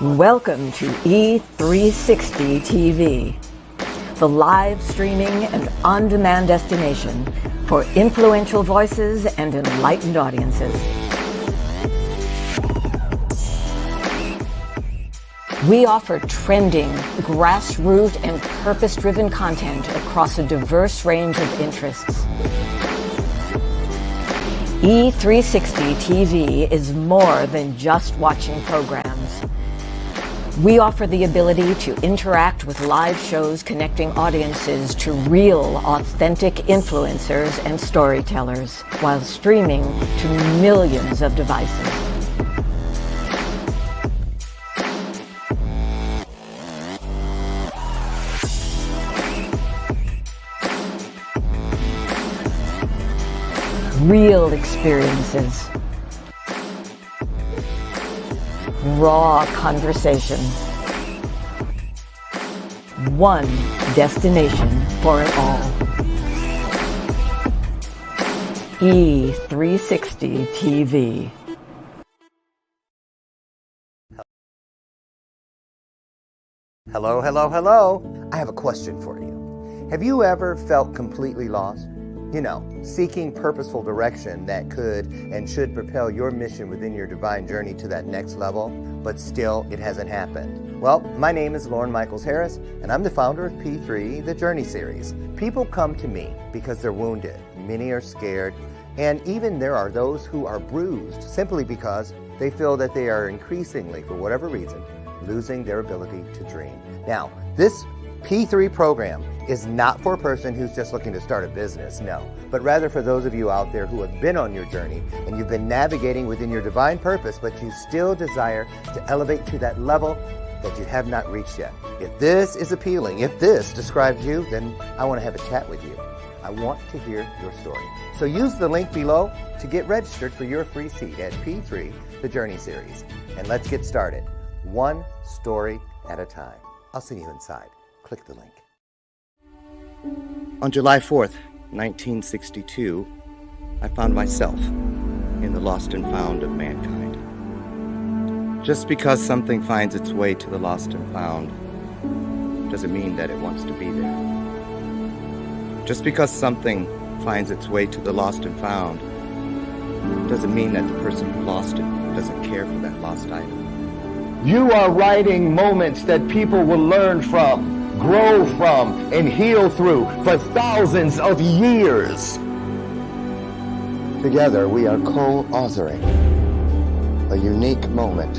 Welcome to E360 TV, the live streaming and on-demand destination for influential voices and enlightened audiences. We offer trending, grassroots, and purpose-driven content across a diverse range of interests. E360 TV is more than just watching programs. We offer the ability to interact with live shows connecting audiences to real, authentic influencers and storytellers while streaming to millions of devices. Real experiences. Raw conversation. One destination for it all. E360 TV. Hello, hello, hello. I have a question for you. Have you ever felt completely lost? You know, seeking purposeful direction that could and should propel your mission within your divine journey to that next level, but still it hasn't happened. Well, my name is Lauren Michaels Harris, and I'm the founder of P3, the Journey Series. People come to me because they're wounded. Many are scared, and even there are those who are bruised simply because they feel that they are increasingly, for whatever reason, losing their ability to dream. Now, this P3 program is not for a person who's just looking to start a business, no, but rather for those of you out there who have been on your journey and you've been navigating within your divine purpose, but you still desire to elevate to that level that you have not reached yet. If this is appealing, if this describes you, then I want to have a chat with you. I want to hear your story. So use the link below to get registered for your free seat at P3, the Journey Series. And let's get started, one story at a time. I'll see you inside. Click the link. On July 4th, 1962, I found myself in the lost and found of mankind. Just because something finds its way to the lost and found doesn't mean that it wants to be there. Just because something finds its way to the lost and found doesn't mean that the person who lost it doesn't care for that lost item. You are writing moments that people will learn from, grow from, and heal through for thousands of years. Together, we are co-authoring a unique moment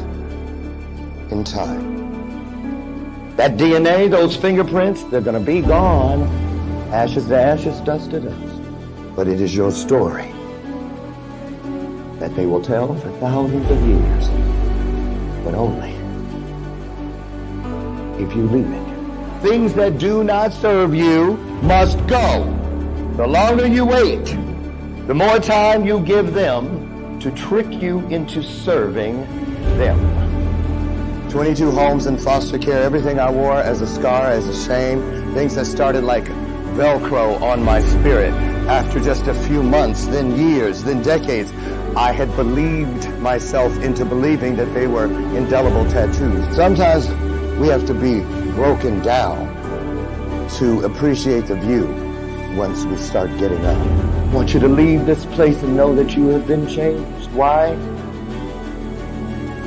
in time. That DNA, those fingerprints, they're going to be gone. Ashes to ashes, dust to dust. But it is your story that they will tell for thousands of years, but only if you leave it. Things that do not serve you must go. The longer you wait, the more time you give them to trick you into serving them. 22 homes in foster care, everything I wore as a scar, as a shame, things that started like Velcro on my spirit. After just a few months, then years, then decades, I had believed myself into believing that they were indelible tattoos. Sometimes we have to be broken down to appreciate the view once we start getting up. I want you to leave this place and know that you have been changed. Why?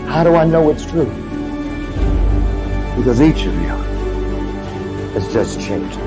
How do I know it's true? Because each of you has just changed.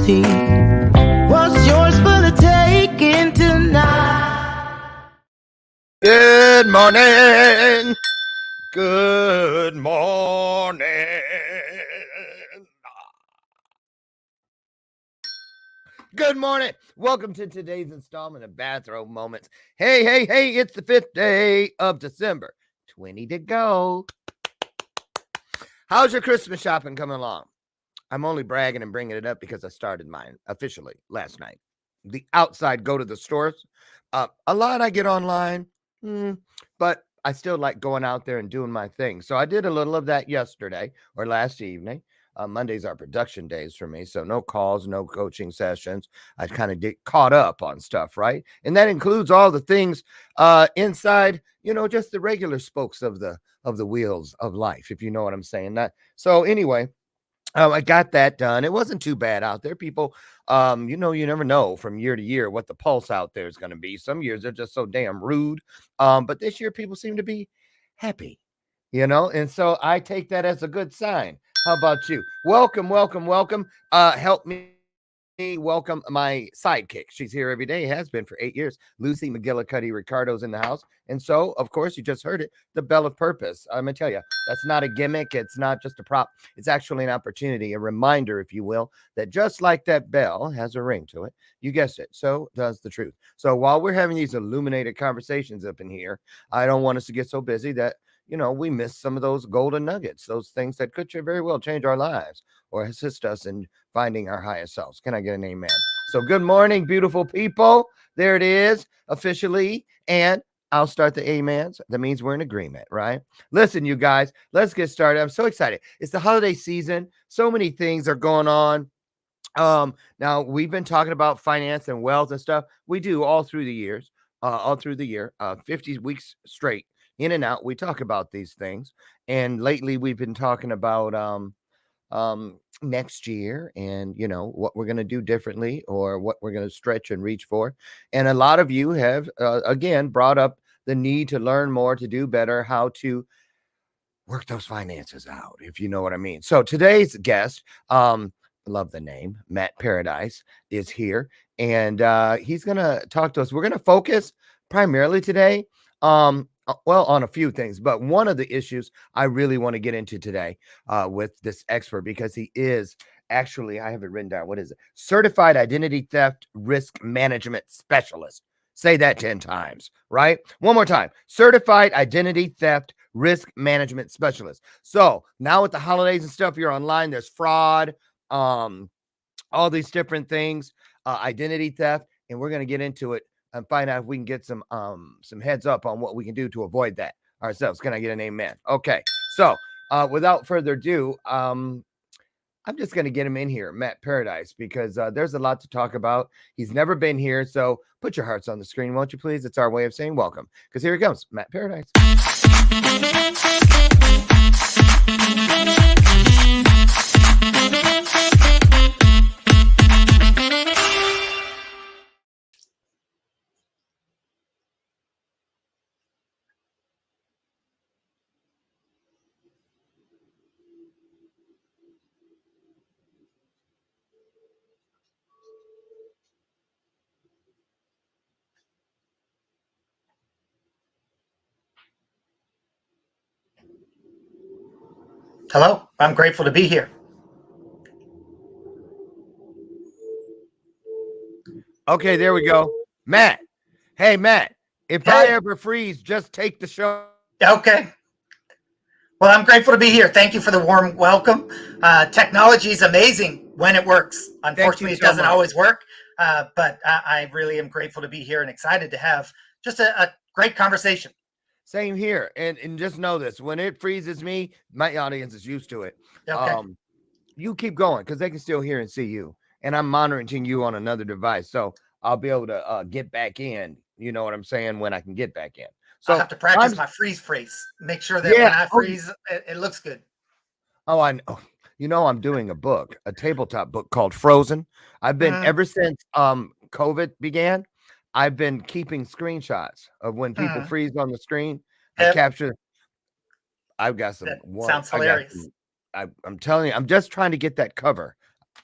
empathy. What's yours for the taking tonight? Good morning. Good morning. Good morning. Welcome to today's installment of Bathrobe Moments. Hey, hey, hey, it's the 5th day of December. 20 to go. How's your Christmas shopping coming along? I'm only bragging and bringing it up because I started mine officially last night. The outside go to the stores. A lot I get online, but I still like going out there and doing my thing. So I did a little of that yesterday or last evening. Mondays are production days for me, so no calls, no coaching sessions. I kind of get caught up on stuff, right? And that includes all the things inside, just the regular spokes of the wheels of life, if you know what I'm saying. That so anyway. I got that done. It wasn't too bad out there. People, you never know from year to year what the pulse out there is going to be. Some years they're just so damn rude. But this year people seem to be happy, and so I take that as a good sign. How about you? Welcome, welcome, welcome. Help me welcome my sidekick. She's here every day, has been for 8 years. Lucy McGillicuddy Ricardo's in the house. And so, of course, you just heard it, the bell of purpose. I'm going to tell you, that's not a gimmick. It's not just a prop. It's actually an opportunity, a reminder, if you will, that just like that bell has a ring to it, you guessed it, so does the truth. So while we're having these illuminated conversations up in here, I don't want us to get so busy that we miss some of those golden nuggets, those things that could very well change our lives or assist us in finding our highest selves. Can I get an amen? So good morning, beautiful people. There it is officially. And I'll start the amens. That means we're in agreement, right? Listen, you guys, let's get started. I'm so excited. It's the holiday season. So many things are going on. Now we've been talking about finance and wealth and stuff. We do all through the years, 50 weeks straight in and out. We talk about these things. And lately we've been talking about, next year and what we're going to do differently or what we're going to stretch and reach for. And a lot of you have again brought up the need to learn more, to do better, how to work those finances out, if you know what I mean. So today's guest, love the name, Matt Paradise, is here, and he's gonna talk to us. We're gonna focus primarily today well, on a few things, but one of the issues I really want to get into today with this expert, because he is actually, I have it written down. What is it? Certified Identity Theft Risk Management Specialist. Say that 10 times, right? One more time. Certified Identity Theft Risk Management Specialist. So now with the holidays and stuff, you're online, there's fraud, all these different things, identity theft, and we're going to get into it and find out if we can get some heads up on what we can do to avoid that ourselves. Can I get an amen? Okay. So without further ado, I'm just going to get him in here, Matt Paradise, because there's a lot to talk about. He's never been here. So put your hearts on the screen, won't you, please? It's our way of saying welcome, because here he comes, Matt Paradise. Hello, I'm grateful to be here. Okay, there we go. Matt. Hey, Matt, if I ever freeze, just take the show. Okay. Well, I'm grateful to be here. Thank you for the warm welcome. Technology is amazing when it works. Unfortunately, it doesn't always work, but I really am grateful to be here and excited to have just a great conversation. Same here. And just know this, when it freezes me, my audience is used to it. Okay. You keep going because they can still hear and see you. And I'm monitoring you on another device. So I'll be able to get back in. You know what I'm saying? When I can get back in. So I'll have to practice my freeze. Make sure that when I freeze, it looks good. Oh, I know. I'm doing a book, a tabletop book called Frozen. I've been ever since COVID began. I've been keeping screenshots of when people freeze on the screen. I capture. I've got some. Sounds hilarious. I'm telling you, I'm just trying to get that cover.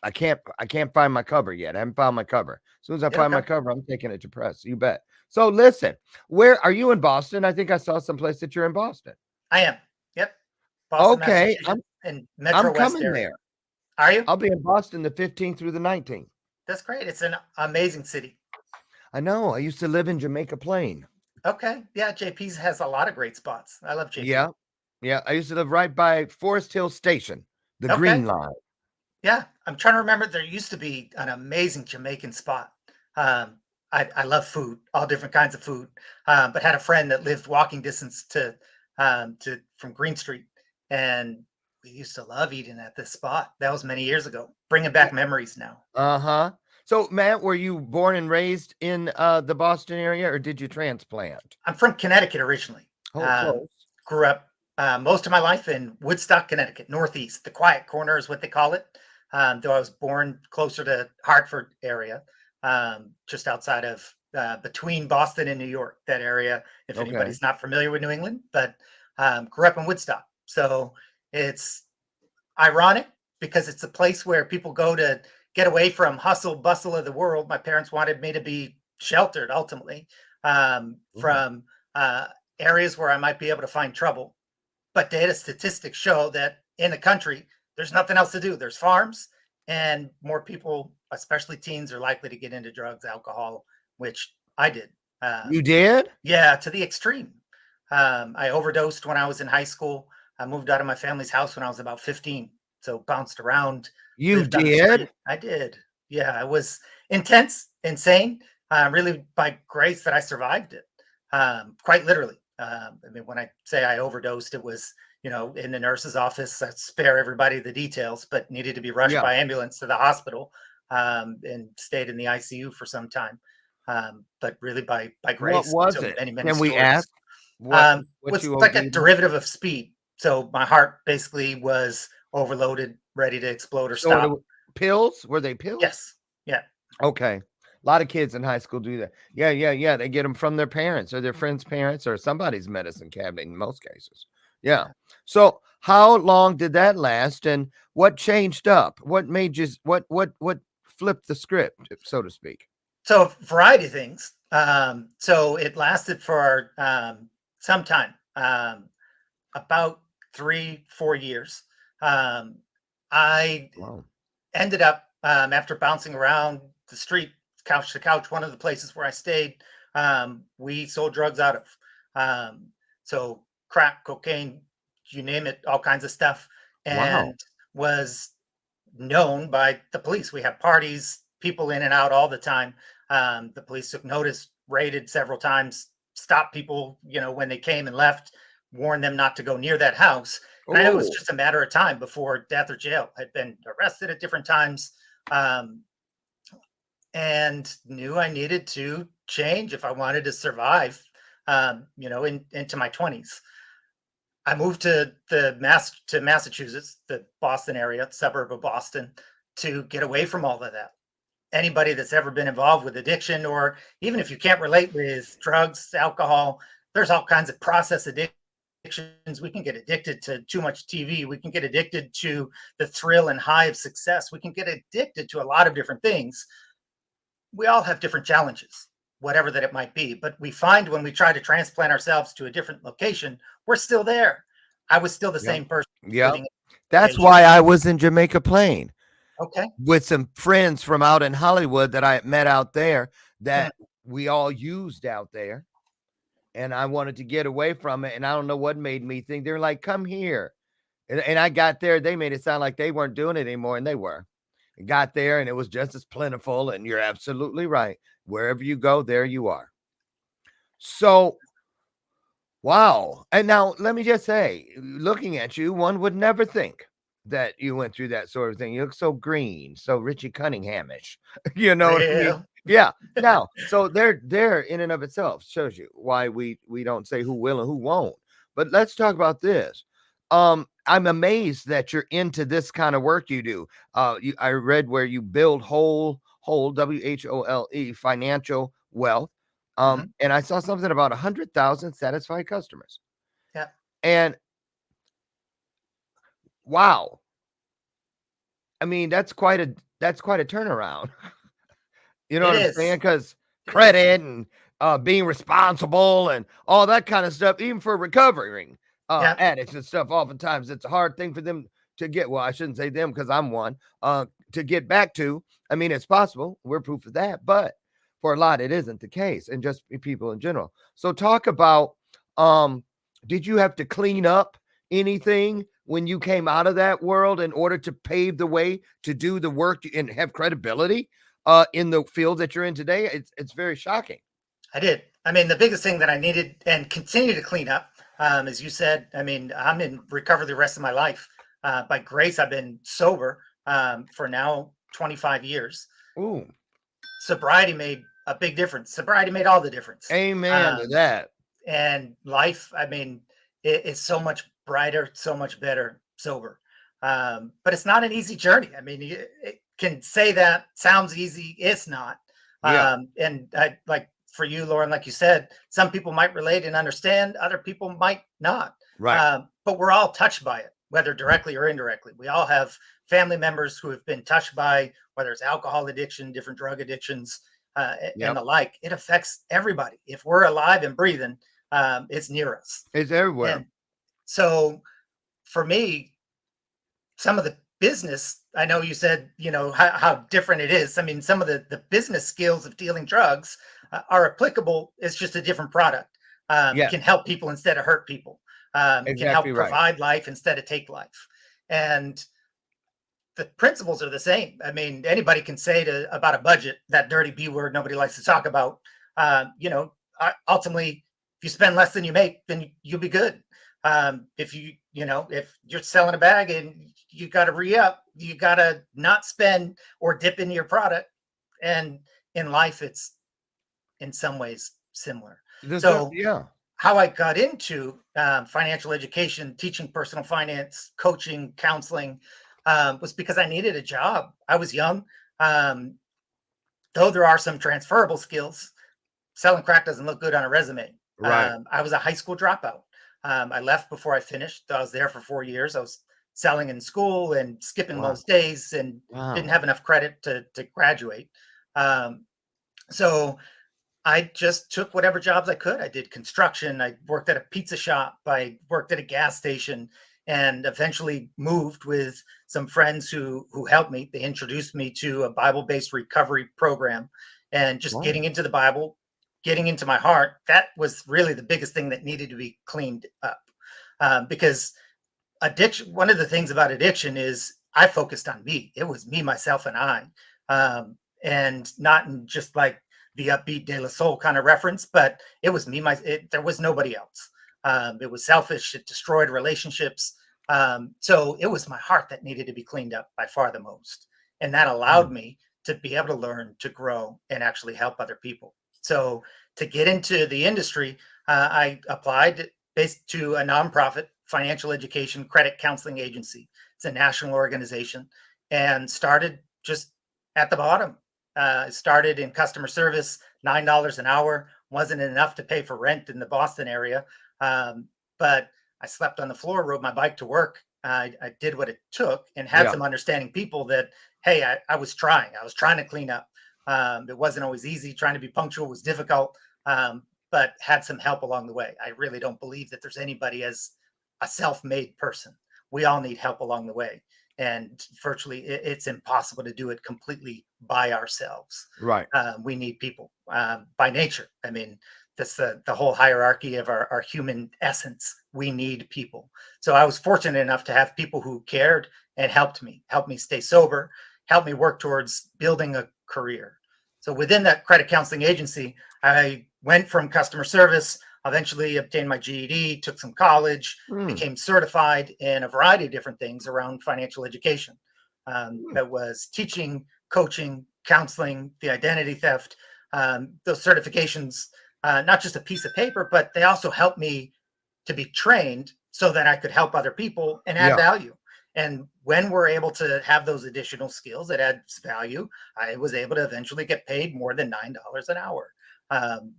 I can't find my cover yet. I haven't found my cover. As soon as I It'll find my come. cover, I'm taking it to press. You bet. So listen, where are you in Boston? I think I saw someplace that you're in Boston. I am. Yep. Boston, Okay, Massachusetts, in I'm Metro West coming area. there. Are you? I'll be in Boston the 15th through the 19th. That's great. It's an amazing city. I know. I used to live in Jamaica Plain. Okay. Yeah, JP's has a lot of great spots. I love JP. Yeah. Yeah. I used to live right by Forest Hill Station, the Okay. Green Line. Yeah, I'm trying to remember. There used to be an amazing Jamaican spot. Um, I love food, all different kinds of food. But had a friend that lived walking distance to from Green Street, and we used to love eating at this spot. That was many years ago. Bringing back memories now. Uh-huh. So, Matt, were you born and raised in the Boston area, or did you transplant? I'm from Connecticut originally. Oh, close. Grew up most of my life in Woodstock, Connecticut, Northeast. The quiet corner is what they call it. Though I was born closer to Hartford area, just outside of between Boston and New York, that area, if Okay. anybody's not familiar with New England, but grew up in Woodstock. So it's ironic because it's a place where people go to get away from hustle bustle of the world. My parents wanted me to be sheltered ultimately from areas where I might be able to find trouble. But data statistics show that in the country, there's nothing else to do. There's farms, and more people, especially teens, are likely to get into drugs, alcohol, which I did. You did? Yeah, to the extreme. I overdosed when I was in high school. I moved out of my family's house when I was about 15. So bounced around. You Lived on the did? street. I did. Yeah, it was intense, insane. Really by grace that I survived it. Quite literally. I mean, when I say I overdosed, it was, in the nurse's office. I spare everybody the details, but needed to be rushed Yeah. by ambulance to the hospital and stayed in the ICU for some time. But really by grace. What was so it? many Can we stories. ask what Was you like a OD'd on? derivative of speed. So my heart basically was overloaded, ready to explode or Sort stop. of pills? Were they pills? Yes. Yeah. Okay. A lot of kids in high school do that. Yeah. They get them from their parents or their friends' parents or somebody's medicine cabinet in most cases. Yeah. So how long did that last, and what changed up? What made you what flipped the script, so to speak? So a variety of things. So it lasted for some time, about 3-4 years. I Wow. ended up after bouncing around the street, couch to couch, one of the places where I stayed, we sold drugs out of. So crack, cocaine, you name it, all kinds of stuff, Wow. and was known by the police. We have parties, people in and out all the time. The police took notice, raided several times, stopped people, when they came and left, warned them not to go near that house. And I knew it was Oh. just a matter of time before death or jail. I'd been arrested at different times, and knew I needed to change if I wanted to survive, into my 20s. I moved to Massachusetts, the Boston area, suburb of Boston, to get away from all of that. Anybody that's ever been involved with addiction, or even if you can't relate with drugs, alcohol, there's all kinds of process addictions. We can get addicted to too much TV. We can get addicted to the thrill and high of success. We can get addicted to a lot of different things. We all have different challenges, whatever that it might be. But we find when we try to transplant ourselves to a different location, we're still there. I was still the same person. Yeah. living in That's Asia. why I was in Jamaica Plain Okay. with some friends from out in Hollywood that I met out there that we all used out there. And I wanted to get away from it. And I don't know what made me think. They're like, come here. And I got there. They made it sound like they weren't doing it anymore. And they were. Got there and it was just as plentiful. And you're absolutely right. Wherever you go, there you are. So, wow. And now let me just say, looking at you, one would never think that you went through that sort of thing. You look so green, so Richie Cunninghamish. You know what I mean? Real. Yeah. Now, so they're in and of itself shows you why we don't say who will and who won't. But let's talk about this. I'm amazed that you're into this kind of work you do. I read where you build whole WHOLE financial wealth. And I saw something about 100,000 satisfied customers. Yeah. And wow. I mean, that's quite a turnaround. You know It what I'm is. saying? Because It is. credit and being responsible and all that kind of stuff, even for recovering Yeah. addicts and stuff, oftentimes it's a hard thing for them to get. Well, I shouldn't say them because I'm one. To get back to. I mean, it's possible. We're proof of that, but for a lot, it isn't the case, and just people in general. So, talk about. Did you have to clean up anything when you came out of that world in order to pave the way to do the work and have credibility in the field that you're in today? It's very shocking. I did. I mean, the biggest thing that I needed and continue to clean up, as you said, I mean, I'm in recovery the rest of my life. By grace, I've been sober for now 25 years. Ooh, Sobriety made a big difference. Sobriety made all the difference. amen to Um, that. and life, I mean, it is so much brighter, so much better sober. But it's not an easy journey. I mean, it can say that sounds easy. It's not. Yeah, And I like for you, Lauren, like you said, some people might relate and understand, other people might not. right. But we're all touched by it, whether directly or indirectly. We all have family members who have been touched by whether it's alcohol addiction, different drug addictions, and Yep, the like. It affects everybody. If we're alive and breathing, it's near us. it's everywhere. And so for me, some of the business, I know you said, how different it is. I mean, some of the business skills of dealing drugs are applicable. It's just a different product. Yeah, Can help people instead of hurt people. Can exactly help right. provide life instead of take life. And the principles are the same. I mean, anybody can say about a budget, that dirty B word nobody likes to talk about. Ultimately, if you spend less than you make, then you'll be good. If if you're selling a bag and you got to re-up, you got to not spend or dip into your product. And in life, it's in some ways similar. So Yeah, how I got into financial education, teaching personal finance, coaching, counseling, was because I needed a job. I was young. Um, though there are some transferable skills, selling crack doesn't look good on a resume. right. I was a high school dropout. I left before I finished. I was there for 4 years. I was selling in school and skipping Wow, most days and didn't wow. have enough credit to graduate. Um, so I just took whatever jobs I could. I did construction. I worked at a pizza shop. I worked at a gas station, and eventually moved with some friends who helped me. They introduced me to a Bible-based recovery program, and just Wow. getting into the Bible, getting into my heart. That was really the biggest thing that needed to be cleaned up, because addiction. One of the things about addiction is I focused on me. It was me, myself, and I, and not in just like the upbeat De La Soul kind of reference, but it was me. There was nobody else. It was selfish. It destroyed relationships. So it was my heart that needed to be cleaned up by far the most, and that allowed Mm. me to be able to learn, to grow, and actually help other people. So to get into the industry, I applied based to a nonprofit financial education credit counseling agency. It's a national organization, and started just at the bottom. Started in customer service, $9 an hour wasn't enough to pay for rent in the Boston area, but I slept on the floor, rode my bike to work. I did what it took, and had Yeah, some understanding people that, hey, I was trying. I was trying to clean up. It wasn't always easy. Trying to be punctual was difficult, but had some help along the way. I really don't believe that there's anybody as a self-made person. We all need help along the way, and virtually it's impossible to do it completely by ourselves. right. We need people by nature. I mean, that's the whole hierarchy of our human essence. We need people. So I was fortunate enough to have people who cared and helped me stay sober, helped me work towards building a career. So within that credit counseling agency, I went from customer service, eventually obtained my GED, took some college, Mm. became certified in a variety of different things around financial education. Mm. That was teaching, coaching, counseling, the identity theft. Those certifications, not just a piece of paper, but they also helped me to be trained so that I could help other people and add Yeah, value. And when we're able to have those additional skills that adds value, I was able to eventually get paid more than $9 an hour,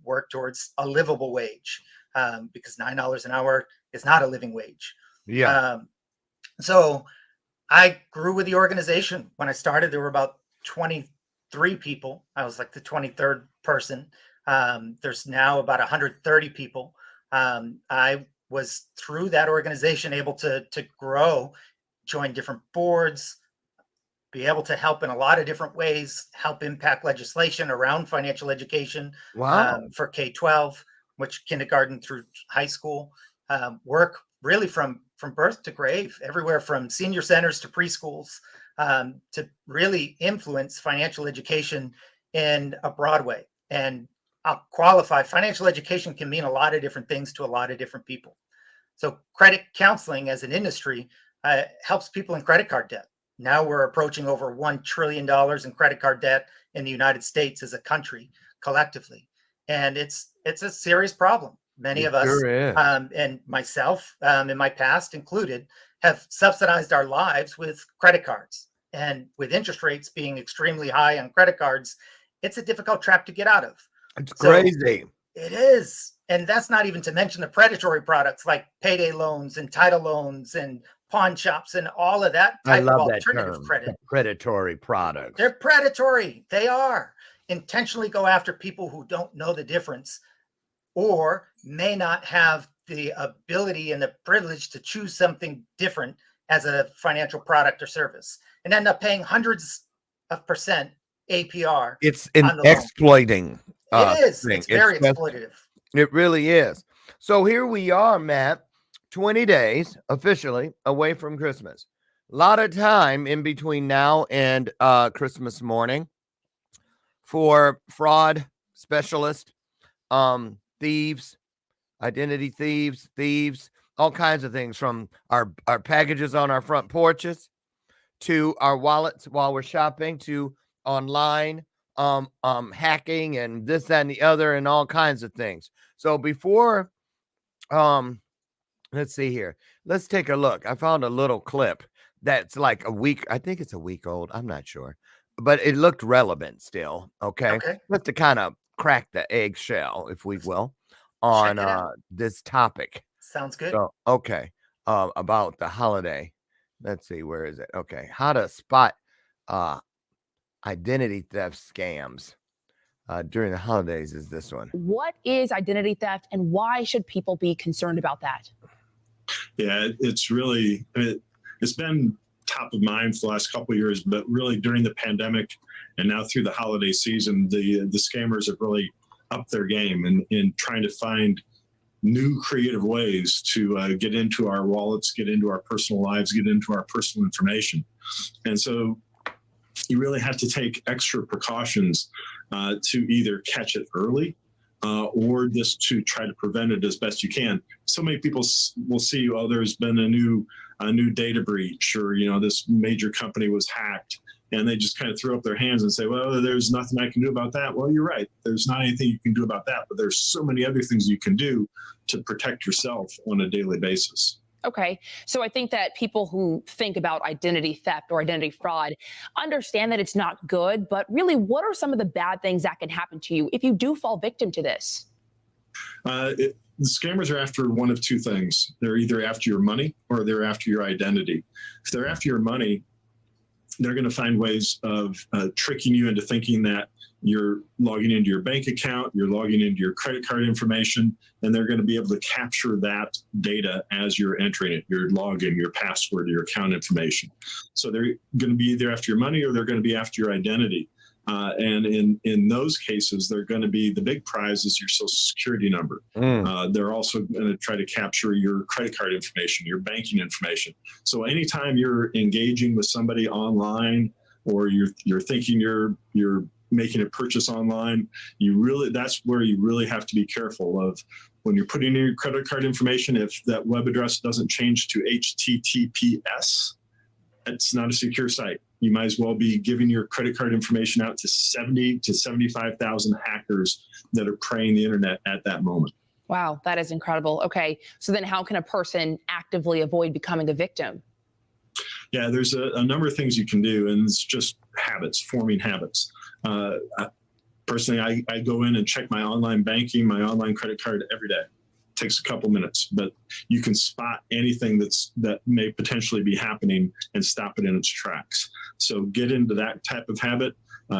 work towards a livable wage, because $9 an hour is not a living wage. yeah. Um, so I grew with the organization. When I started, there were about 23 people. I was like the 23rd person. There's now about 130 people. I was through that organization able to grow, join different boards, be able to help in a lot of different ways, help impact legislation around financial education Wow. for K-12, which kindergarten through high school, work really from birth to grave, everywhere from senior centers to preschools, to really influence financial education in a broad way. And I'll qualify, financial education can mean a lot of different things to a lot of different people. So credit counseling as an industry helps people in credit card debt. Now we're approaching over $1 trillion in credit card debt in the United States as a country collectively. And it's a serious problem. Many It of us, sure is. and myself in my past included, have subsidized our lives with credit cards. And with interest rates being extremely high on credit cards, it's a difficult trap to get out of. It's So crazy. it is. And that's not even to mention the predatory products like payday loans and title loans and pawn shops and all of that I type of love that alternative term, credit. predatory products. They're predatory. They are. Intentionally go after people who don't know the difference or may not have the ability and the privilege to choose something different as a financial product or service and end up paying hundreds of percent APR. It's on an the loan. exploiting It is. thing. It's very just- exploitative. It really is. So here we are, Matt, 20 days officially away from Christmas. A lot of time in between now and Christmas morning for fraud specialists, thieves, identity thieves, all kinds of things, from our packages on our front porches to our wallets while we're shopping to online hacking and this, that, and the other, and all kinds of things. So before, let's see here. Let's take a look. I found a little clip that's like a week. I think it's a week old. I'm not sure, but it looked relevant still. Okay. Just to kind of crack the eggshell, if we will, on this topic. Sounds good. So, okay. About the holiday. Let's see. Where is it? Okay. How to spot identity theft scams during the holidays is this one. What is identity theft and why should people be concerned about that? Yeah, it's really, it's been top of mind for the last couple of years, but really during the pandemic and now through the holiday season, the scammers have really upped their game in trying to find new creative ways to get into our wallets, get into our personal lives, get into our personal information. And so you really have to take extra precautions to either catch it early or just to try to prevent it as best you can. So many people will see, oh, there's been a new data breach, or, you know, this major company was hacked, and they just kind of throw up their hands and say, well, there's nothing I can do about that. Well, you're right. There's not anything you can do about that, but there's so many other things you can do to protect yourself on a daily basis. Okay, so I think that people who think about identity theft or identity fraud understand that it's not good, but really, what are some of the bad things that can happen to you if you do fall victim to this? The scammers are after one of two things. They're either after your money or they're after your identity. If they're after your money, they're going to find ways of tricking you into thinking that you're logging into your bank account, you're logging into your credit card information, and they're going to be able to capture that data as you're entering it, your login, your password, your account information. So they're going to be either after your money or they're going to be after your identity. And in those cases, they're going to be, the big prize is your social security number. They're also going to try to capture your credit card information, your banking information. So anytime you're engaging with somebody online, or you're thinking you're making a purchase online, that's where you really have to be careful of when you're putting in your credit card information. If that web address doesn't change to HTTPS, it's not a secure site. You might as well be giving your credit card information out to 70 to 75,000 hackers that are preying the internet at that moment. Wow, that is incredible. Okay, so then how can a person actively avoid becoming a victim? Yeah, there's a number of things you can do, and it's just habits, forming habits. Personally, I go in and check my online banking, my online credit card every day. takes a couple minutes, but you can spot anything that may potentially be happening and stop it in its tracks. So get into that type of habit.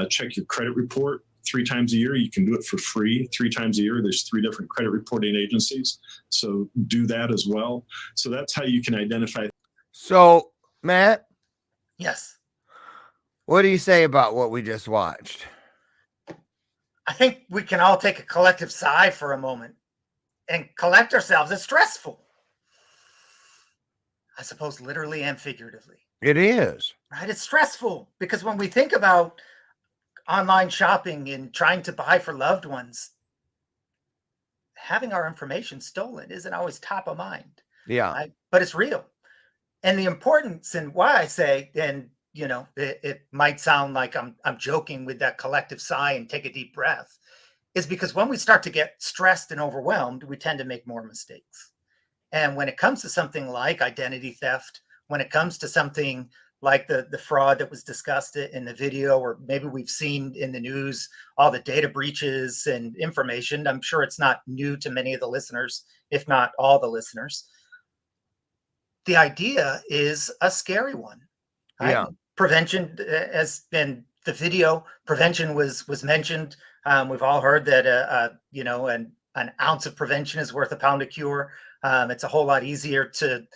Check your credit report 3 times a year. You can do it for free 3 times a year. There's 3 different credit reporting agencies. So do that as well. So that's how you can identify. So, Matt, Yes. what do you say about what we just watched? I think we can all take a collective sigh for a moment and collect ourselves. It's stressful. I suppose literally and figuratively. It is. Right? It's stressful because when we think about online shopping and trying to buy for loved ones, having our information stolen isn't always top of mind. Yeah. Right? But it's real. And the importance, and why I say, and you know, it might sound like I'm joking with that collective sigh and take a deep breath, is because when we start to get stressed and overwhelmed, we tend to make more mistakes. And when it comes to something like identity theft, when it comes to something like the fraud that was discussed in the video, or maybe we've seen in the news, all the data breaches and information, I'm sure it's not new to many of the listeners, if not all the listeners. The idea is a scary one. Right? Yeah. Prevention, as in the video, prevention was mentioned. We've all heard that you know, an ounce of prevention is worth a pound of cure. It's a whole lot easier to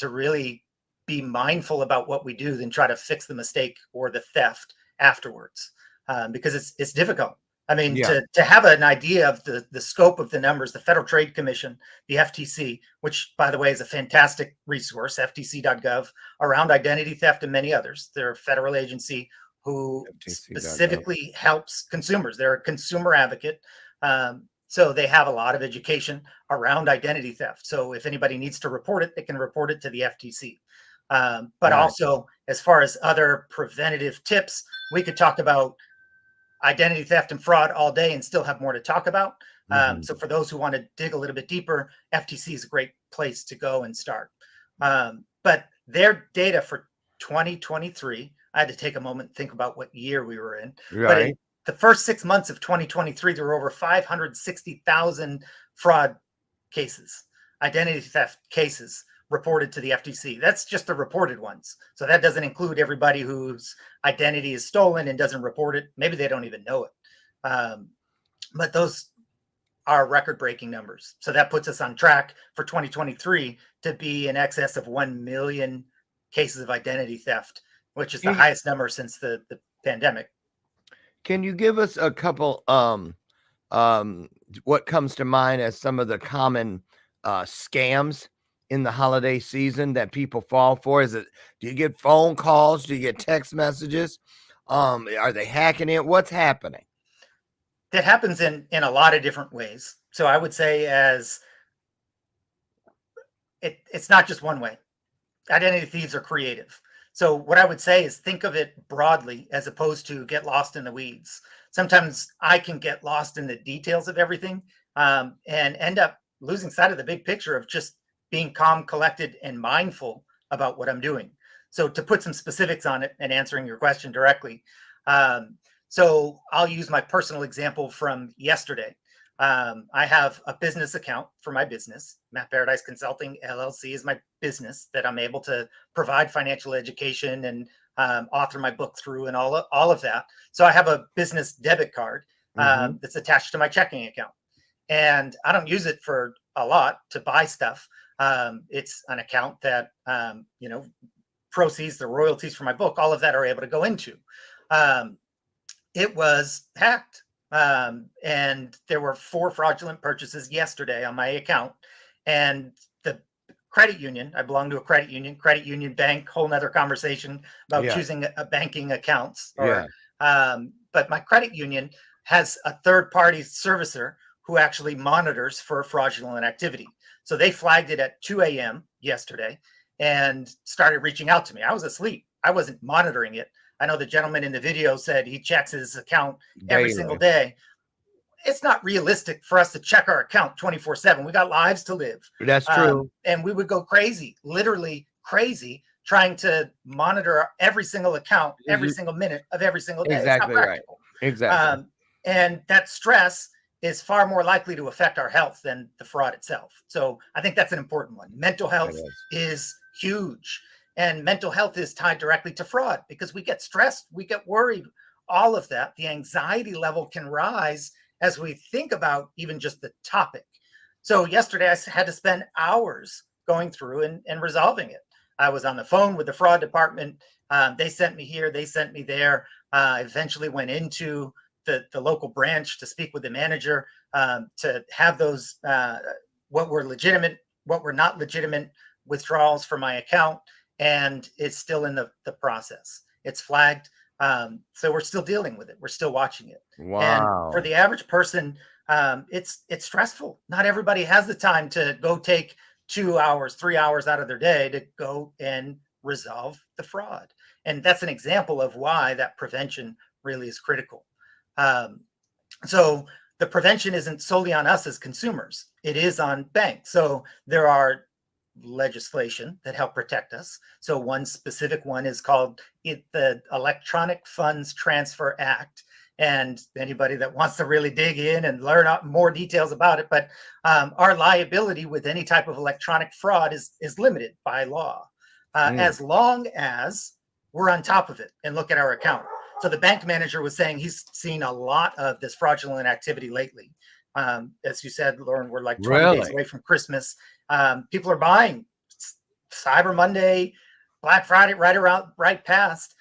really be mindful about what we do than try to fix the mistake or the theft afterwards, because it's difficult. I mean, Yeah. to have an idea of the scope of the numbers, the Federal Trade Commission, the FTC, which, by the way, is a fantastic resource, ftc.gov, around identity theft and many others. They're a federal agency who specifically helps consumers. They're a consumer advocate. So they have a lot of education around identity theft. So if anybody needs to report it, they can report it to the FTC. But also, as far as other preventative tips, we could talk about identity theft and fraud all day and still have more to talk about. So for those who want to dig a little bit deeper, FTC is a great place to go and start. But their data for 2023, I had to take a moment and think about what year we were in. Right. But in the first 6 months of 2023, there were over 560,000 fraud cases, identity theft cases reported to the FTC. That's just the reported ones. So that doesn't include everybody whose identity is stolen and doesn't report it. Maybe they don't even know it. But those are record-breaking numbers. So that puts us on track for 2023 to be in excess of 1 million cases of identity theft, which is the highest number since the pandemic. Can you give us a couple what comes to mind as some of the common scams in the holiday season that people fall for? Do you get phone calls? Do you get text messages? Are they hacking it? What's happening? That happens in a lot of different ways. So I would say it's not just one way. Identity thieves are creative. So what I would say is think of it broadly as opposed to get lost in the weeds. Sometimes I can get lost in the details of everything and end up losing sight of the big picture of just being calm, collected, and mindful about what I'm doing. So to put some specifics on it and answering your question directly. So I'll use my personal example from yesterday. I have a business account for my business. Matt Paradise Consulting LLC is my business that I'm able to provide financial education and author my book through and all of that. So I have a business debit card that's attached to my checking account. And I don't use it for a lot to buy stuff. It's an account that, you know, proceeds, the royalties for my book, all of that are able to go into. It was hacked. And there were 4 fraudulent purchases yesterday on my account. And the credit union, I belong to a credit union bank, whole nother conversation about choosing a banking accounts. But my credit union has a third-party servicer who actually monitors for fraudulent activity. So they flagged it at 2 a.m. yesterday and started reaching out to me. I was asleep. I wasn't monitoring it. I know the gentleman in the video said he checks his account every single day. It's not realistic for us to check our account 24/7. We got lives to live. That's true. And we would go crazy, literally crazy, trying to monitor every single account, every single minute of every single day. Exactly it's not practical. Exactly. And that stress is far more likely to affect our health than the fraud itself. So I think that's an important one. Mental health is huge. And mental health is tied directly to fraud because we get stressed, we get worried, all of that. The anxiety level can rise as we think about even just the topic. So yesterday I had to spend hours going through and resolving it. I was on the phone with the fraud department. They sent me here, they sent me there. Eventually went into the local branch to speak with the manager to have those what were legitimate, what were not legitimate withdrawals from my account. And it's still in the process. It's flagged. So we're still dealing with it. We're still watching it. Wow. And for the average person, it's stressful. Not everybody has the time to go take 2 hours, 3 hours out of their day to go and resolve the fraud. And that's an example of why that prevention really is critical. So the prevention isn't solely on us as consumers. It is on banks. So there are legislation that help protect us. So one specific one is called the Electronic Funds Transfer Act. And anybody that wants to really dig in and learn more details about it, but our liability with any type of electronic fraud is limited by law, as long as we're on top of it and look at our account. So the bank manager was saying he's seen a lot of this fraudulent activity lately. As you said, Lauren, we're like 20 days away from Christmas. People are buying Cyber Monday, Black Friday, right past.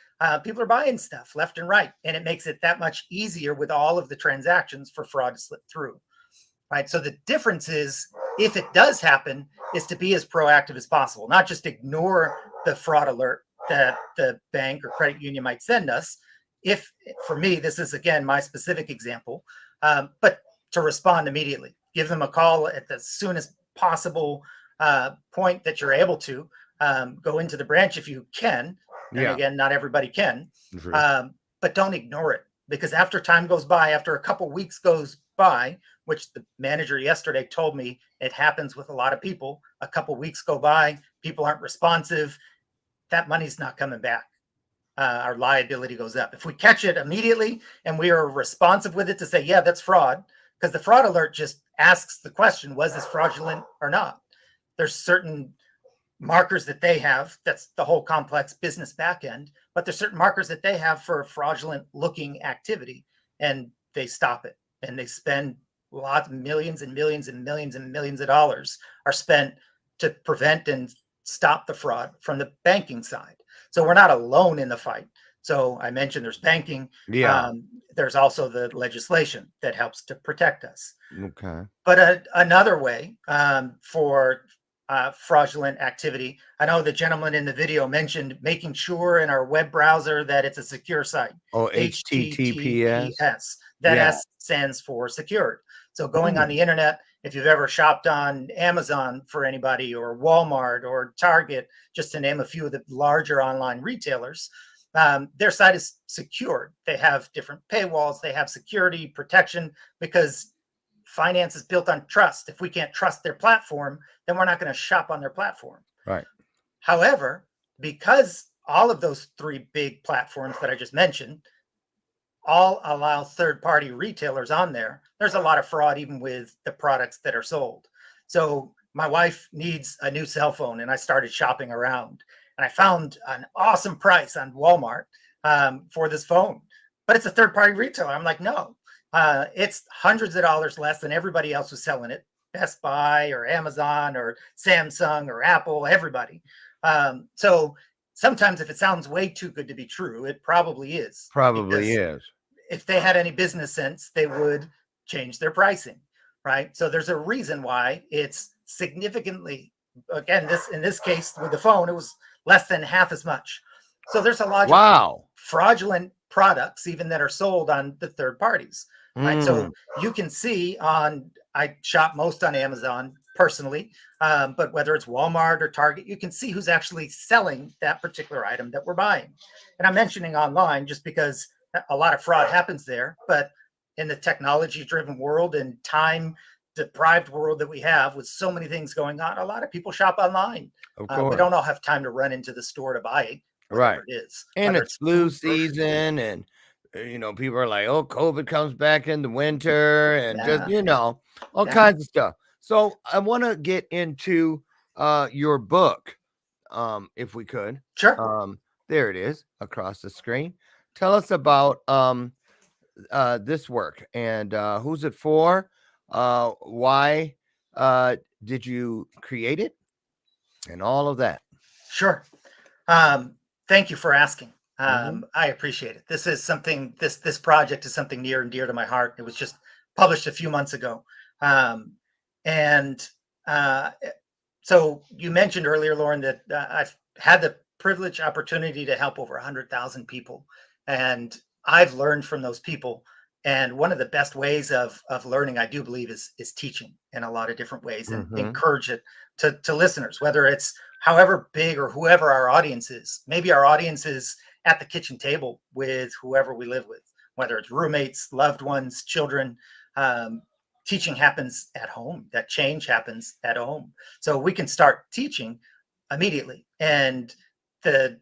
People are buying stuff left and right, and it makes it that much easier with all of the transactions for fraud to slip through. Right. So the difference is, if it does happen, is to be as proactive as possible, not just ignore the fraud alert that the bank or credit union might send us. If, for me, this is again my specific example, but to respond immediately, give them a call at the soonest possible point that you're able to. Go into the branch if you can. And again, not everybody can, but don't ignore it, because after time goes by, after a couple weeks goes by, which the manager yesterday told me it happens with a lot of people, a couple weeks go by, people aren't responsive, that money's not coming back. Our liability goes up. If we catch it immediately and we are responsive with it to say, yeah, that's fraud, because the fraud alert just asks the question, was this fraudulent or not? There's certain markers that they have. That's the whole complex business back end, but there's certain markers that they have for fraudulent looking activity, and they stop it, and they spend lots, millions and millions and millions and millions of dollars are spent to prevent and stop the fraud from the banking side. So we're not alone in the fight. So I mentioned there's banking. There's also the legislation that helps to protect us. Okay. But another way for fraudulent activity, I know the gentleman in the video mentioned making sure in our web browser that it's a secure site. Oh, HTTPS. That S stands for secured. So going on the internet, if you've ever shopped on Amazon for anybody, or Walmart or Target, just to name a few of the larger online retailers, their site is secured. They have different paywalls. They have security protection, because finance is built on trust. If we can't trust their platform, then we're not going to shop on their platform. Right. However, because all of those three big platforms that I just mentioned all allow third-party retailers on there, there's a lot of fraud even with the products that are sold. So my wife needs a new cell phone, and I started shopping around, and I found an awesome price on Walmart for this phone, but it's a third-party retailer. I'm like, no, it's hundreds of dollars less than everybody else was selling it. Best Buy or Amazon or Samsung or Apple, everybody. So sometimes if it sounds way too good to be true, it probably is. Probably is. If they had any business sense, they would change their pricing, right? So there's a reason why it's significantly, again, in this case with the phone, it was less than half as much. So there's a lot of fraudulent products even that are sold on the third parties, right? So you can see I shop most on Amazon personally, but whether it's Walmart or Target, you can see who's actually selling that particular item that we're buying. And I'm mentioning online just because a lot of fraud happens there, but in the technology-driven world and time-deprived world that we have with so many things going on, a lot of people shop online. Of course. We don't all have time to run into the store to buy it. Right. It is. And it's flu season, and people are like, oh, COVID comes back in the winter and just, Yeah. all Yeah. kinds of stuff. So I want to get into your book, if we could. Sure. There it is across the screen. Tell us about this work and who's it for? Why did you create it? And all of that. Sure. Thank you for asking. Mhm. I appreciate it. This is something. This project is something near and dear to my heart. It was just published a few months ago, and so you mentioned earlier, Lauren, that I've had the privilege opportunity to help over 100,000 people, and I've learned from those people. And one of the best ways of learning, I do believe, is teaching in a lot of different ways and Mhm. encourage it to listeners, whether it's however big or whoever our audience is. Maybe our audience is at the kitchen table with whoever we live with, whether it's roommates, loved ones, children. Um, Teaching happens at home. That change happens at home. So we can start teaching immediately. And the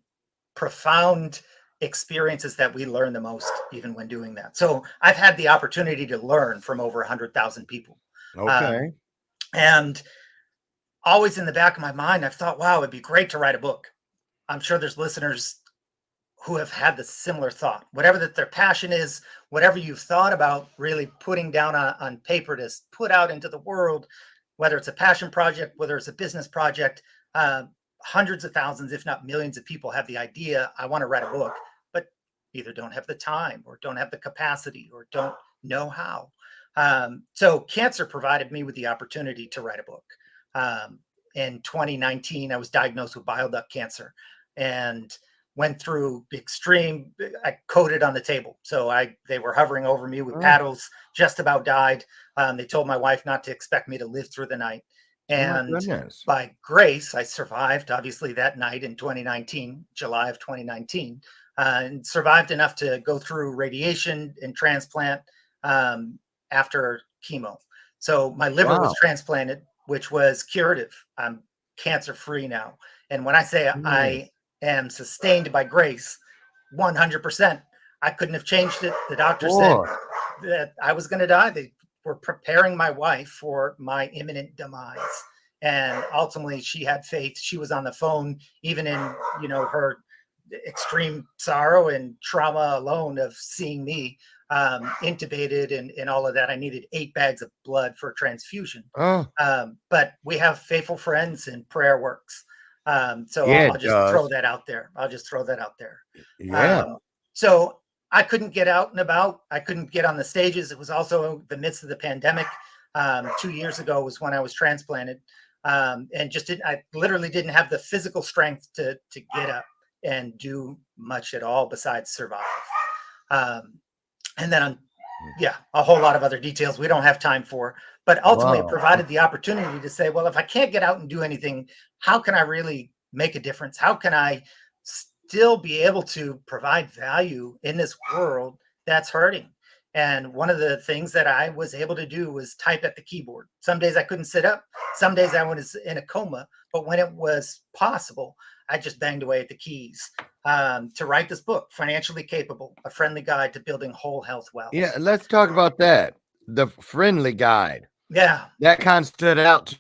profound experiences that we learn the most, even when doing that. So I've had the opportunity to learn from over 100,000 people. Okay. And always in the back of my mind, I've thought, wow, it'd be great to write a book. I'm sure there's listeners who have had the similar thought. Whatever that their passion is, whatever you've thought about really putting down on paper to put out into the world, whether it's a passion project, whether it's a business project, uh, hundreds of thousands, if not millions of people have the idea, I want to write a book, but either don't have the time or don't have the capacity or don't know how. So cancer provided me with the opportunity to write a book. In 2019, I was diagnosed with bile duct cancer and went through extreme. I coded on the table, so they were hovering over me with Oh, paddles. Just about died. They told my wife not to expect me to live through the night, oh my and goodness. by grace, I survived. Obviously, that night in 2019, July of 2019, and survived enough to go through radiation and transplant um, after chemo. So my liver was Wow. transplanted, which was curative. I'm cancer free now, and when I say Nice. I am sustained by grace 100%. I couldn't have changed it. The doctor said Boy. that I was going to die. They were preparing my wife for my imminent demise. And ultimately she had faith. She was on the phone, even in, her extreme sorrow and trauma alone of seeing me intubated and all of that. I needed 8 bags of blood for a transfusion. Oh, But we have faithful friends and prayer works. So yeah, I'll it just throw does. that out there. I'll just throw that out there. Yeah. So I couldn't get out and about. I couldn't get on the stages. It was also the midst of the pandemic. 2 years ago was when I was transplanted, and I literally didn't have the physical strength to get up and do much at all besides survive. Um, and then a whole lot of other details we don't have time for. But ultimately, it Wow. provided the opportunity to say, well, if I can't get out and do anything, how can I really make a difference? How can I still be able to provide value in this world that's hurting? And one of the things that I was able to do was type at the keyboard. Some days I couldn't sit up, some days I was in a coma, but when it was possible, I just banged away at the keys to write this book, Financially Capable, a friendly guide to building whole health wealth. Yeah, let's talk about that. The friendly guide. Yeah. That kind of stood out.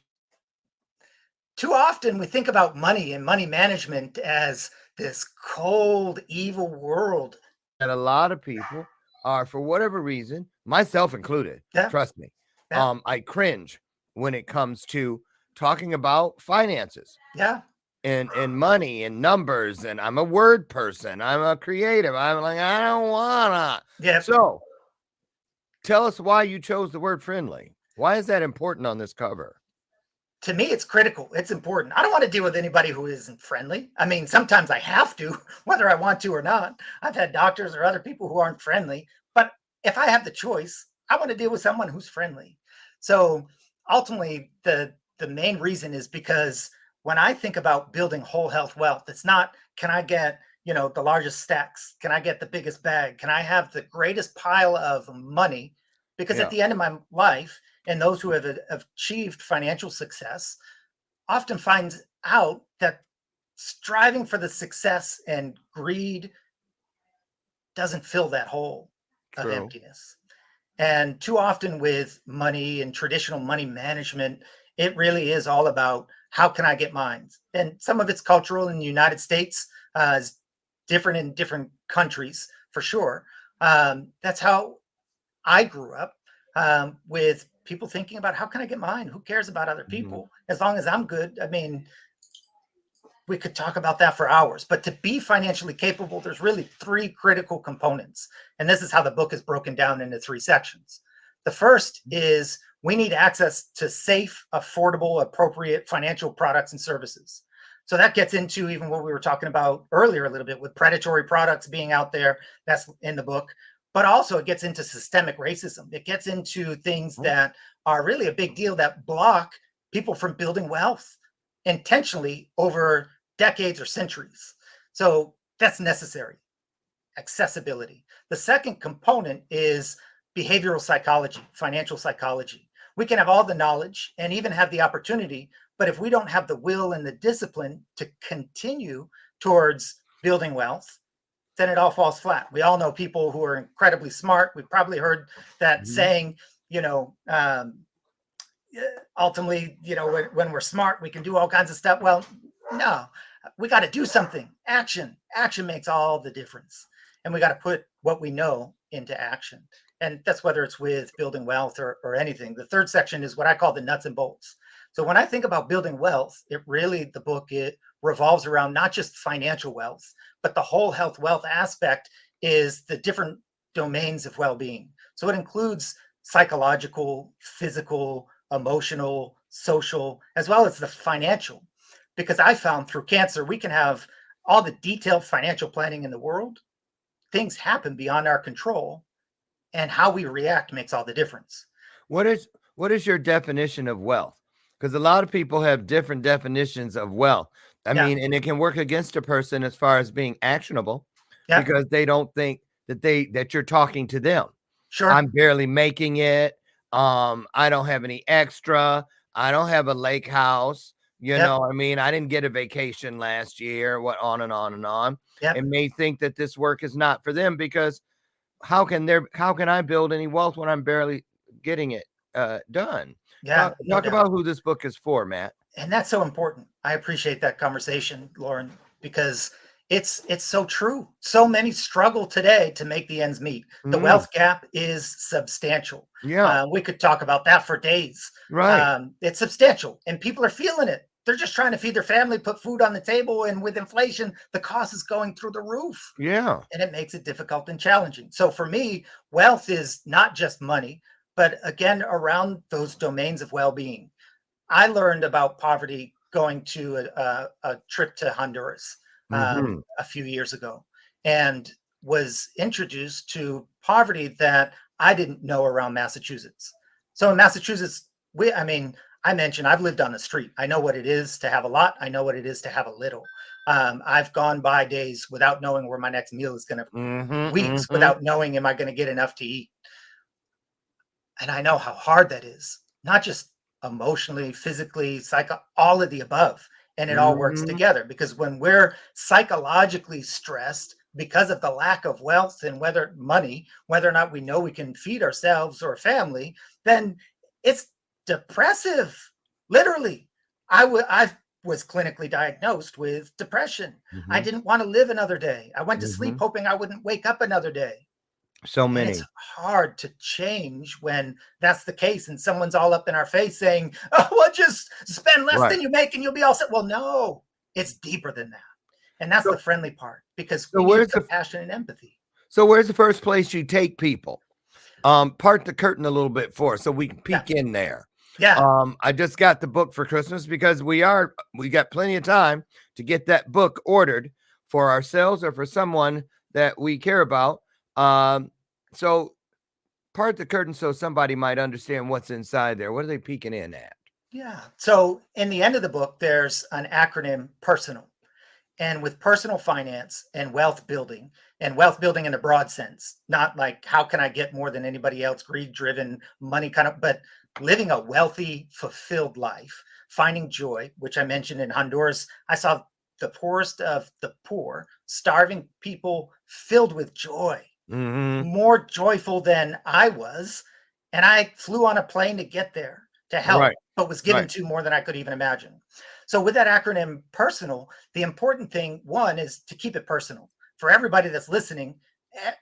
Too often we think about money and money management as this cold, evil world. That a lot of people are, for whatever reason, myself included, Yeah. trust me, Yeah. I cringe when it comes to talking about finances. Yeah. And money and numbers, and I'm a word person. I'm a creative. I'm like, I don't wanna. Yeah. So tell us why you chose the word friendly. Why is that important on this cover? To me, it's critical. It's important. I don't want to deal with anybody who isn't friendly. I mean, sometimes I have to, whether I want to or not. I've had doctors or other people who aren't friendly, but if I have the choice, I want to deal with someone who's friendly. So ultimately, the main reason is because when I think about building whole health wealth, it's not, can I get, the largest stacks? Can I get the biggest bag? Can I have the greatest pile of money? Because Yeah. at the end of my life, and those who have achieved financial success often find out that striving for the success and greed doesn't fill that hole of True. emptiness. And too often with money and traditional money management, it really is all about how can I get mine? And some of it's cultural in the United States, is different in different countries for sure. That's how I grew up, with people thinking about how can I get mine? Who cares about other people? As long as I'm good. I mean, we could talk about that for hours, but to be financially capable, there's really three critical components. And this is how the book is broken down into three sections. The first is we need access to safe, affordable, appropriate financial products and services. So that gets into even what we were talking about earlier a little bit with predatory products being out there. That's in the book. But also it gets into systemic racism. It gets into things that are really a big deal that block people from building wealth intentionally over decades or centuries. So that's necessary. Accessibility. The second component is behavioral psychology, financial psychology. We can have all the knowledge and even have the opportunity, but if we don't have the will and the discipline to continue towards building wealth, then it all falls flat. We all know people who are incredibly smart. We've probably heard that saying, you know, ultimately, you know, when we're smart, we can do all kinds of stuff. Well, no, we got to do something. Action makes all the difference. And we got to put what we know into action. And that's whether it's with building wealth or anything. The third section is what I call the nuts and bolts. So when I think about building wealth, the book, it revolves around not just financial wealth, but the whole health wealth aspect is the different domains of well-being. So it includes psychological, physical, emotional, social, as well as the financial. Because I found through cancer, we can have all the detailed financial planning in the world. Things happen beyond our control, and how we react makes all the difference. What is your definition of wealth? Because a lot of people have different definitions of wealth. I mean, and it can work against a person as far as being actionable because they don't think that you're talking to them. Sure. I'm barely making it. I don't have any extra. I don't have a lake house. You know, I mean, I didn't get a vacation last year, what on and on and on. And may think that this work is not for them because how can I build any wealth when I'm barely getting it done? Yeah. Talk about who this book is for, Matt. And that's so important. I appreciate that conversation, Lauren, because it's so true. So many struggle today to make the ends meet. The wealth gap is substantial. Yeah. We could talk about that for days. Right. It's substantial and people are feeling it. They're just trying to feed their family, put food on the table. And with inflation, the cost is going through the roof. Yeah. And it makes it difficult and challenging. So for me, wealth is not just money, but again, around those domains of well-being. I learned about poverty going to a trip to Honduras a few years ago and was introduced to poverty that I didn't know around Massachusetts. So in Massachusetts, I mentioned I've lived on the street. I know what it is to have a lot. I know what it is to have a little. I've gone by days without knowing where my next meal is going to, weeks without knowing, am I going to get enough to eat? And I know how hard that is, not just emotionally, physically, all of the above. And it all works together because when we're psychologically stressed because of the lack of wealth and whether or not we know we can feed ourselves or family, then it's depressive. Literally, I was clinically diagnosed with depression. I didn't want to live another day. I went to sleep hoping I wouldn't wake up another day. So many. And it's hard to change when that's the case and someone's all up in our face saying, oh, well, just spend less than you make and you'll be all set. Well, no, it's deeper than that. And that's the friendly part because we need compassion and empathy. So where's the first place you take people? Part the curtain a little bit for us so we can peek in there. Yeah. I just got the book for Christmas because we got plenty of time to get that book ordered for ourselves or for someone that we care about. So part the curtain so somebody might understand what's inside there. What are they peeking in at? Yeah. So in the end of the book, there's an acronym, personal. And with personal finance and wealth building in a broad sense, not like how can I get more than anybody else, greed driven money kind of, but living a wealthy, fulfilled life, finding joy, which I mentioned in Honduras. I saw the poorest of the poor, starving people filled with joy, more joyful than I was. And I flew on a plane to get there to help, Right. but was given Right. to more than I could even imagine. So with that acronym personal, the important thing, one, is to keep it personal. For everybody that's listening,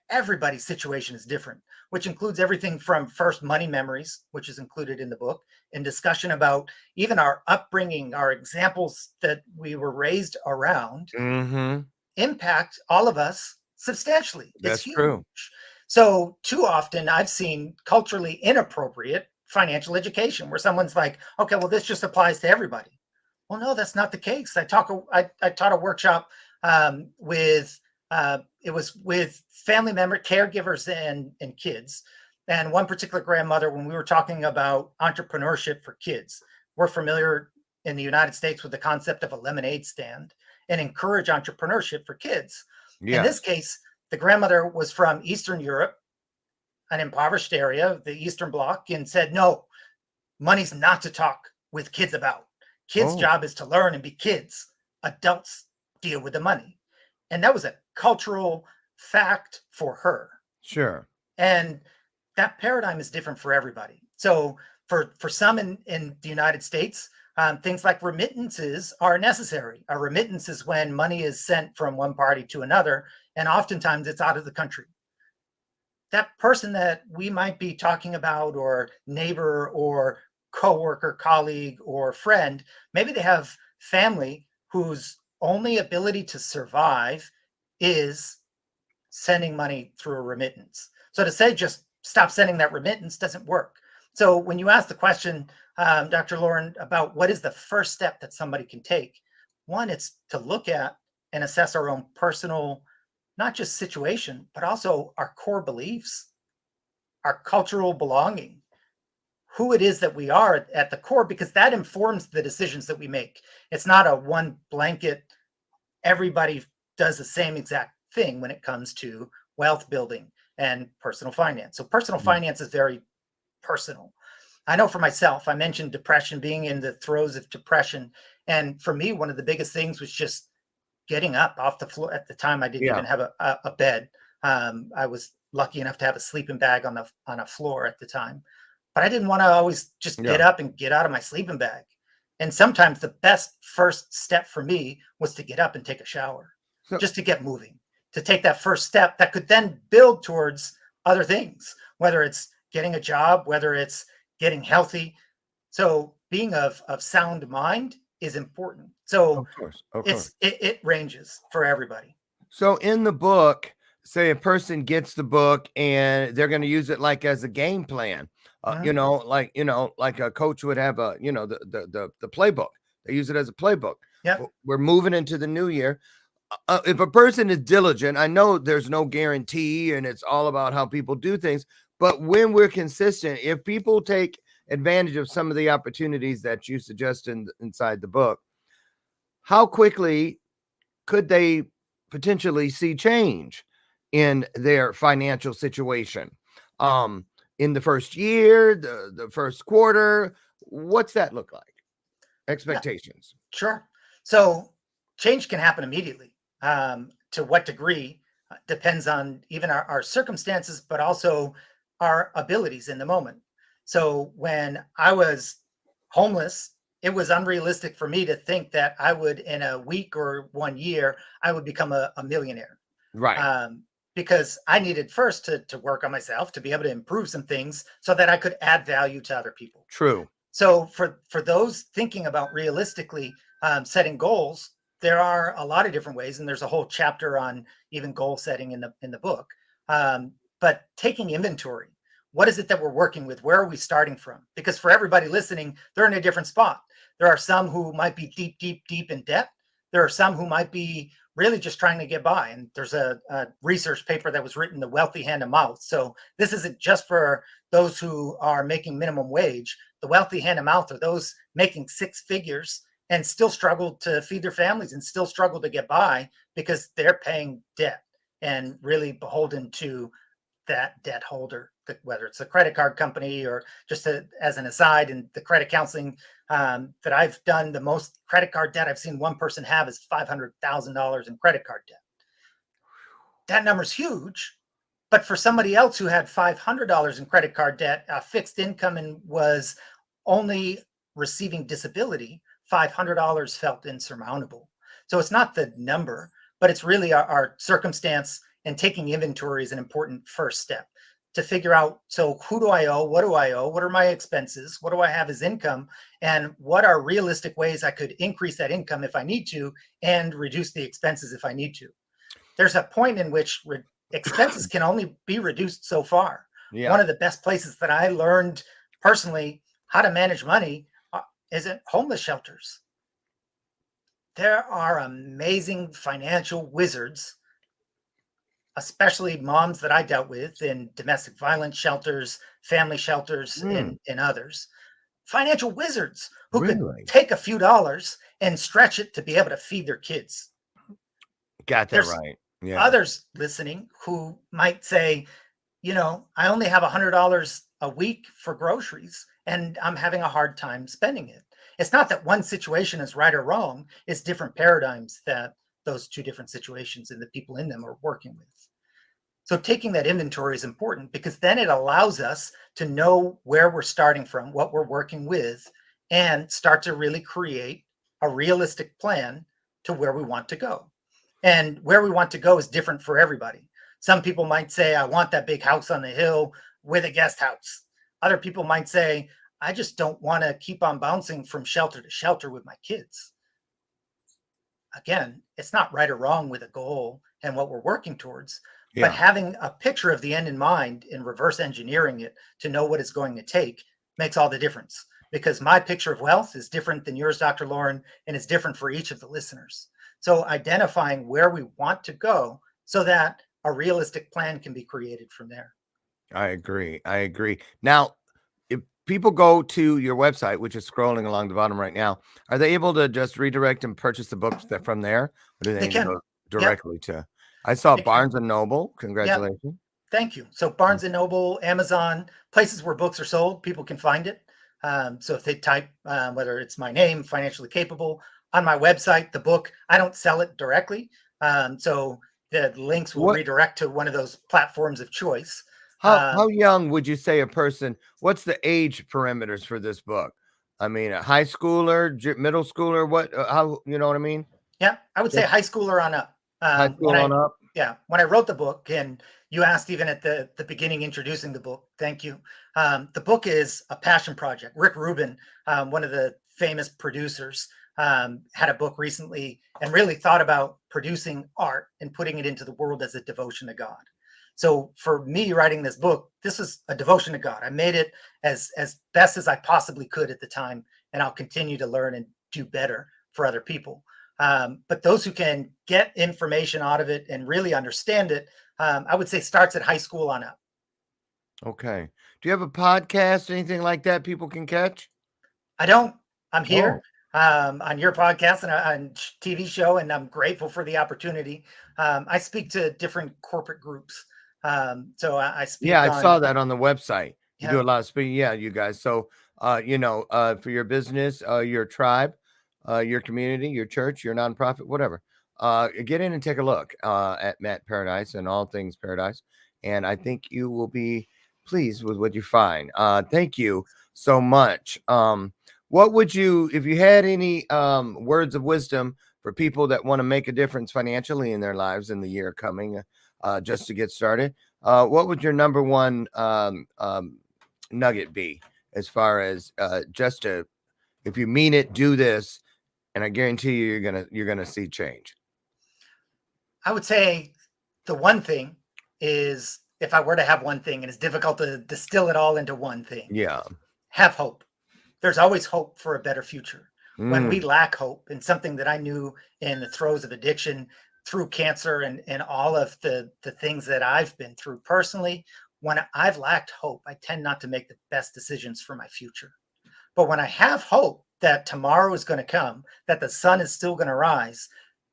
everybody's situation is different, which includes everything from first money memories, which is included in the book, and discussion about even our upbringing, our examples that we were raised around, impact all of us substantially. It's That's huge. true. So too often I've seen culturally inappropriate financial education where someone's like, okay, well, this just applies to everybody. Well, no, that's not the case. I taught a workshop with it was with family member caregivers and kids. And one particular grandmother, when we were talking about entrepreneurship for kids, we're familiar in the United States with the concept of a lemonade stand and encourage entrepreneurship for kids. In this Yes. case, the grandmother was from Eastern Europe, an impoverished area, the Eastern Bloc, and said, no, money's not to talk with kids about. Kids' Oh, job is to learn and be kids. Adults deal with the money. And that was a cultural fact for her. sure. And that paradigm is different for everybody. So for some in the United States, things like remittances are necessary. A remittance is when money is sent from one party to another, and oftentimes it's out of the country. That person that we might be talking about, or neighbor or coworker, colleague, or friend, maybe they have family whose only ability to survive is sending money through a remittance. So to say just stop sending that remittance doesn't work. So when you ask the question, Dr. Lauren, about what is the first step that somebody can take, one, it's to look at and assess our own personal, not just situation, but also our core beliefs, our cultural belonging, who it is that we are at the core, because that informs the decisions that we make. It's not a one blanket, everybody does the same exact thing when it comes to wealth building and personal finance. So personal finance is very personal. I know for myself, I mentioned depression, being in the throes of depression. And for me, one of the biggest things was just getting up off the floor. At the time, I didn't Yeah. even have a bed. I was lucky enough to have a sleeping bag on a floor at the time, but I didn't want to always just get Yeah. up and get out of my sleeping bag. And sometimes the best first step for me was to get up and take a shower, So, just to get moving, to take that first step that could then build towards other things, whether it's getting a job, whether it's getting healthy. So being of sound mind is important. So of course. Of course. it ranges for everybody. So in the book, say a person gets the book and they're going to use it like as a game plan, like a coach would have the playbook. They use it as a playbook. Yeah. We're moving into the new year. If a person is diligent, I know there's no guarantee and it's all about how people do things. But when we're consistent, if people take advantage of some of the opportunities that you suggest inside the book, how quickly could they potentially see change in their financial situation? In the first year, the first quarter, what's that look like? Expectations. Yeah, sure. So change can happen immediately. To what degree depends on even our circumstances, but also our abilities in the moment. So when I was homeless, it was unrealistic for me to think that I would, in a week or 1 year, I would become a millionaire. Right. Because I needed first to work on myself, to be able to improve some things so that I could add value to other people. True. So for those thinking about realistically setting goals, there are a lot of different ways, and there's a whole chapter on even goal setting in the book. But taking inventory, what is it that we're working with? Where are we starting from? Because for everybody listening, they're in a different spot. There are some who might be deep in debt. There are some who might be really just trying to get by. And there's a research paper that was written, The Wealthy Hand to Mouth. So this isn't just for those who are making minimum wage. The wealthy hand to mouth are those making six figures and still struggle to feed their families and still struggle to get by because they're paying debt and really beholden to that debt holder. whether it's a credit card company or just as an aside, in the credit counseling that I've done, the most credit card debt I've seen one person have is $500,000 in credit card debt. That number's huge. But for somebody else who had $500 in credit card debt, fixed income, and was only receiving disability, $500 felt insurmountable. So it's not the number, but it's really our circumstance, and taking inventory is an important first step to figure out, so who do I owe? What do I owe? What are my expenses? What do I have as income? And what are realistic ways I could increase that income if I need to, and reduce the expenses if I need to? There's a point in which expenses can only be reduced so far. Yeah. One of the best places that I learned personally how to manage money is at homeless shelters. There are amazing financial wizards, especially moms that I dealt with in domestic violence shelters, family shelters, and others. Financial wizards who could take a few dollars and stretch it to be able to feed their kids. Got that There's right. Yeah. others listening who might say, I only have $100 a week for groceries and I'm having a hard time spending it. It's not that one situation is right or wrong. It's different paradigms that those two different situations and the people in them are working with. So taking that inventory is important, because then it allows us to know where we're starting from, what we're working with, and start to really create a realistic plan to where we want to go. And where we want to go is different for everybody. Some people might say, I want that big house on the hill with a guest house. Other people might say, I just don't want to keep on bouncing from shelter to shelter with my kids. Again, it's not right or wrong with a goal and what we're working towards, but having a picture of the end in mind and reverse engineering it to know what it's going to take makes all the difference. Because my picture of wealth is different than yours, Dr. Lauren, and it's different for each of the listeners. So identifying where we want to go so that a realistic plan can be created from there. I agree. Now, if people go to your website, which is scrolling along the bottom right now, are they able to just redirect and purchase the books from there? Or do they need to go directly to? I saw Barnes and Noble. Congratulations. Yep. Thank you. So Barnes and Noble, Amazon, places where books are sold, people can find it. So if they type, whether it's my name, Financially Capable, on my website, the book, I don't sell it directly. So the links will redirect to one of those platforms of choice. How young would you say a person, what's the age parameters for this book? I mean, a high schooler, middle schooler, how, you know what I mean? Yeah, I would say high schooler on up. High school on up? Yeah, when I wrote the book, and you asked even at the beginning introducing the book, thank you. The book is a passion project. Rick Rubin, one of the famous producers, had a book recently and really thought about producing art and putting it into the world as a devotion to God. So for me writing this book, this is a devotion to God. I made it as best as I possibly could at the time, and I'll continue to learn and do better for other people. But those who can get information out of it and really understand it, I would say starts at high school on up. Okay. Do you have a podcast, anything like that people can catch? I don't. I'm here on your podcast and on TV show, and I'm grateful for the opportunity. I speak to different corporate groups. So I speak. Yeah, I saw that on the website. You do a lot of speaking. Yeah, you guys. So, for your business, your tribe, your community, your church, your nonprofit, whatever, get in and take a look at Matt Paradise and all things Paradise. And I think you will be pleased with what you find. Thank you so much. What would you, if you had any words of wisdom for people that want to make a difference financially in their lives in the year coming, just to get started, what would your number one nugget be as far as if you mean it, do this, and I guarantee you you're gonna see change? I would say the one thing is, if I were to have one thing, and it's difficult to distill it all into one thing. Yeah. Have hope. There's always hope for a better future. When we lack hope, and something that I knew in the throes of addiction, through cancer, and all of the things that I've been through personally, when I've lacked hope, I tend not to make the best decisions for my future. But when I have hope that tomorrow is going to come, that the sun is still going to rise,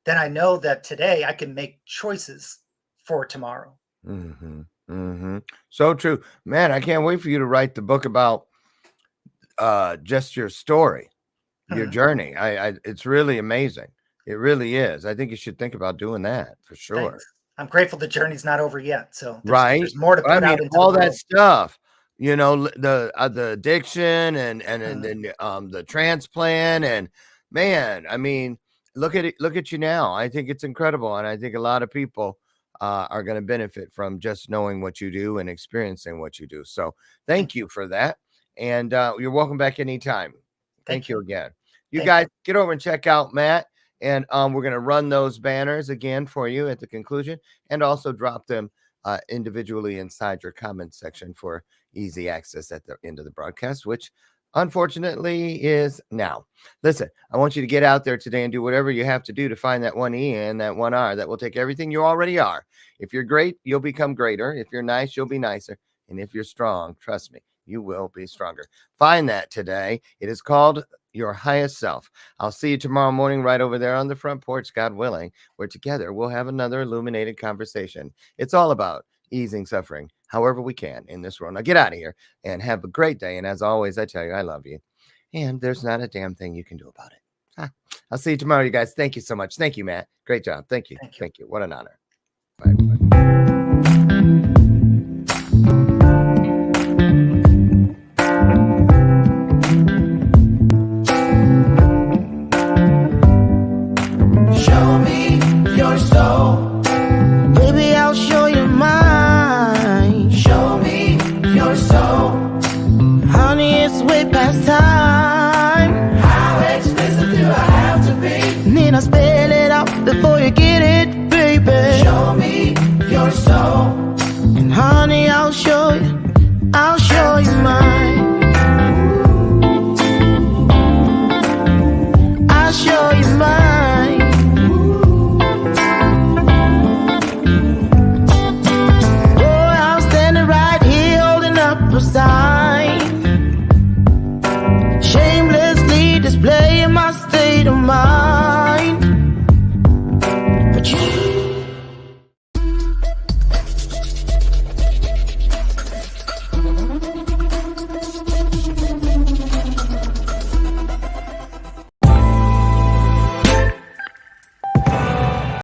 then I know that today I can make choices for tomorrow. Mm-hmm. Mm-hmm. So true, man. I can't wait for you to write the book about just your story, your journey. It's really amazing. It really is. I think you should think about doing that for sure. Thanks. I'm grateful the journey's not over yet. So Right. there's more to put out into all the that world. stuff, the addiction and then the transplant, and man, I mean, look at you now. I think it's incredible, and I think a lot of people are going to benefit from just knowing what you do and experiencing what you do. So thank you for that, and you're welcome back anytime. Thank you again. You guys get over and check out Matt, and we're going to run those banners again for you at the conclusion, and also drop them individually inside your comments section for easy access at the end of the broadcast, which unfortunately is now. Listen, I want you to get out there today and do whatever you have to do to find that one E and that one R that will take everything you already are. If you're great, you'll become greater. If you're nice, you'll be nicer. And if you're strong, trust me, you will be stronger. Find that today. It is called your highest self. I'll see you tomorrow morning right over there on the front porch, God willing, where together we'll have another illuminated conversation. It's all about easing suffering however we can in this world. Now get out of here and have a great day. And as always, I tell you, I love you. And there's not a damn thing you can do about it. I'll see you tomorrow, you guys. Thank you so much. Thank you, Matt. Great job. Thank you. Thank you. What an honor. Bye, everybody. Show me your soul. Baby, I'll show you mine. Show me your soul. Honey, it's way past time. How explicit do I have to be? Need I spell it out before you get it, baby? Show me your soul. And honey, I'll show you mine. I'll show you mine. Oh, I'm standing right here holding up a sign.